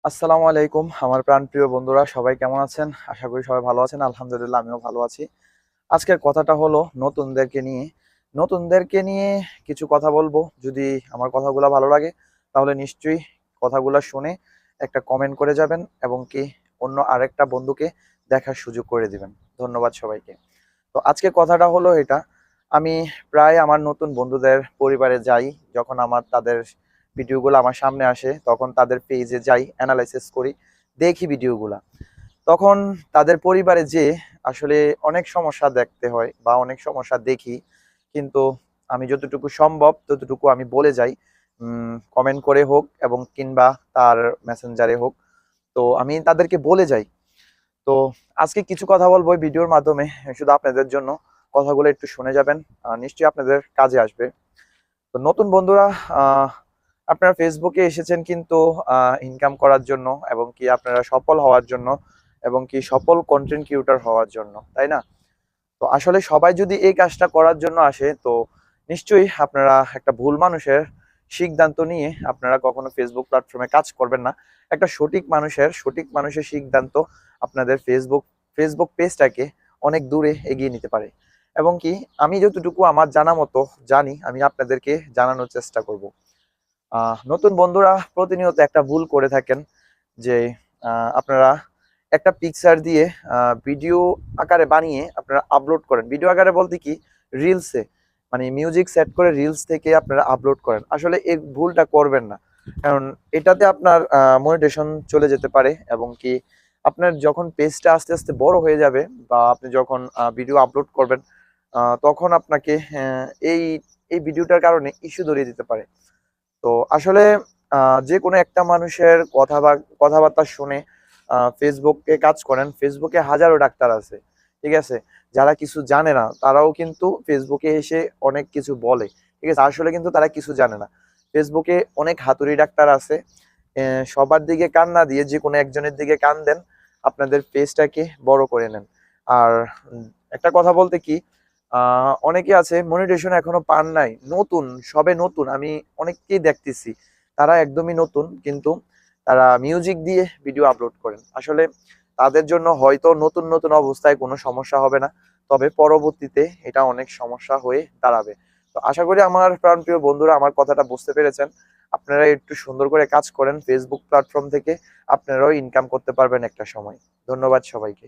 আসসালামু আলাইকুম আমার প্রাণপ্রিয় বন্ধুরা, সবাই কেমন আছেন? আশা করি সবাই ভালো আছেন। আলহামদুলিল্লাহ, আমিও ভালো আছি। আজকের কথাটা হলো নতুনদেরকে নিয়ে কিছু কথা বলবো। যদি আমার কথাগুলো ভালো লাগে তাহলে নিশ্চয়ই কথাগুলো শুনে একটা কমেন্ট করে যাবেন এবং কি অন্য আরেকটা বন্ধুকে দেখার সুযোগ করে দিবেন। ধন্যবাদ সবাইকে। তো আজকে কথাটা হলো এটা, আমি প্রায় আমার নতুন বন্ধুদের পরিবারে যাই। যখন তাদের ভিডিওগুলো আমার সামনে আসে তখন তাদের পেজে যাই, অ্যানালাইসিস করি, দেখি ভিডিওগুলা। তখন তাদের পরিবারে যে আসলে অনেক সমস্যা দেখতে হয় বা অনেক সমস্যা দেখি, কিন্তু আমি যতটুকু সম্ভব ততটুকু আমি বলে যাই, কমেন্ট করে হোক এবং কিংবা তার মেসেঞ্জারে হোক। তো আমি তাদেরকে বলে যাই। তো আজকে কিছু কথা বলবো এই ভিডিওর মাধ্যমে, শুধু আপনাদের জন্য। কথাগুলো একটু শুনে যাবেন, নিশ্চয়ই আপনাদের কাজে আসবে। তো নতুন বন্ধুরা, আহ, আপনারা ফেসবুকে এসেছেন কিন্তু ইনকাম করার জন্য এবং কি আপনারা সফল হওয়ার জন্য এবং কি সফল কন্টেন্ট ক্রিয়েটর হওয়ার জন্য, তাই না? তো আসলে সবাই যদি এই কাজটা করার জন্য আসে তো নিশ্চয়ই আপনারা একটা ভুল মানুষের সিদ্ধান্ত নিয়ে আপনারা কখনো ফেসবুক প্ল্যাটফর্মে কাজ করবেন না। একটা সঠিক মানুষের সিদ্ধান্ত আপনাদের ফেসবুক পেজটাকে অনেক দূরে এগিয়ে নিতে পারে। এবং কি আমি যতটুকু আমার জানা মতো জানি, আমি আপনাদেরকে জানানোর চেষ্টা করব। নতুন বন্ধুরা প্রতিনিয়ত একটা ভুল করে থাকেন যে আপনারা একটা পিকচার দিয়ে ভিডিও আকারে বানিয়ে আপনারা আপলোড করেন। ভিডিও আকারে বলতে কি, রিলসে, মানে মিউজিক সেট করে রিলস থেকে আপনারা আপলোড করেন। আসলে এই ভুলটা করবেন না, কারণ এটাতে আপনার মনিটেশন চলে যেতে পারে এবং কি আপনার যখন পেজটা আস্তে আস্তে বড় হয়ে যাবে বা আপনি যখন ভিডিও আপলোড করবেন, তখন আপনাকে এই এই ভিডিওটার কারণে ইস্যু ধরিয়ে দিতে পারে। তো আসলে যে কোনো একটা মানুষের কথাবার্তা শুনে ফেসবুকে কাজ করেন। ফেসবুকে হাজারো ডাক্তার আছে, ঠিক আছে? যারা কিছু জানে না তারাও কিন্তু ফেসবুকে এসে অনেক কিছু বলে, ঠিক আছে? আসলে কিন্তু তারা কিছু জানে না। ফেসবুকে অনেক হাতুড়ি ডাক্তার আছে। সবার দিকে কান না দিয়ে যে কোনো একজনের দিকে কান দেন, আপনাদের পেজটাকে বড় করে নেন। আর একটা কথা বলতে কি, অনেকে আছে মনিটেশন এখনো পান নাই, নতুন, সবে নতুন। আমি অনেককেই দেখতেছি তারা একদমই নতুন, কিন্তু তারা মিউজিক দিয়ে ভিডিও আপলোড করেন। আসলে তাদের জন্য হয়তো নতুন নতুন অবস্থায় কোনো সমস্যা হবে না, তবে পরবর্তীতে এটা অনেক সমস্যা হয়ে দাঁড়াবে। তো আশা করি আমার প্রাণপ্রিয় বন্ধুরা আমার কথাটা বুঝতে পেরেছেন। আপনারা একটু সুন্দর করে কাজ করেন ফেসবুক প্ল্যাটফর্ম থেকে, আপনারাও ইনকাম করতে পারবেন একটা সময়। ধন্যবাদ সবাইকে।